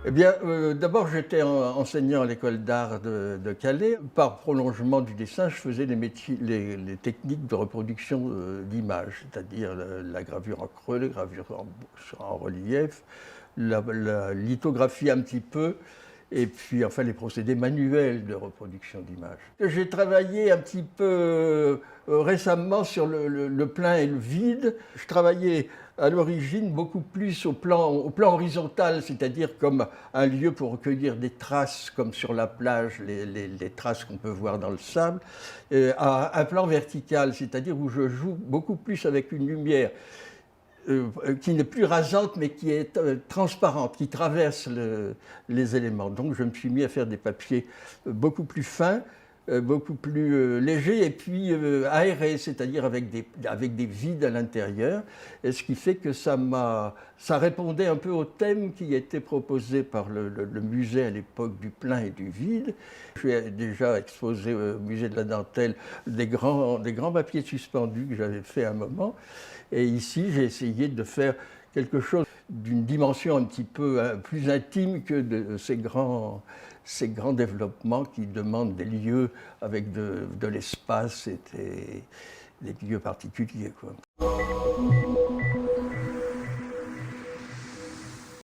Eh bien, d'abord, j'étais enseignant à l'école d'art de Calais. Par prolongement du dessin, je faisais les techniques de reproduction d'images, c'est-à-dire la gravure en creux, la gravure en relief, la lithographie un petit peu, et puis enfin les procédés manuels de reproduction d'images. J'ai travaillé un petit peu récemment sur le plein et le vide. Je travaillais à l'origine beaucoup plus au plan horizontal, c'est-à-dire comme un lieu pour recueillir des traces, comme sur la plage, les traces qu'on peut voir dans le sable, à un plan vertical, c'est-à-dire où je joue beaucoup plus avec une lumière qui n'est plus rasante, mais qui est transparente, qui traverse les éléments. Donc je me suis mis à faire des papiers beaucoup plus fins, beaucoup plus légers et puis aérés, c'est-à-dire avec des vides à l'intérieur. Et ce qui fait que ça répondait un peu au thème qui était proposé par le musée à l'époque du plein et du vide. J'ai déjà exposé au musée de la dentelle des grands papiers suspendus que j'avais fait à un moment. Et ici, j'ai essayé de faire quelque chose d'une dimension un petit peu plus intime que de ces grands développements qui demandent des lieux avec de l'espace et des lieux particuliers, quoi.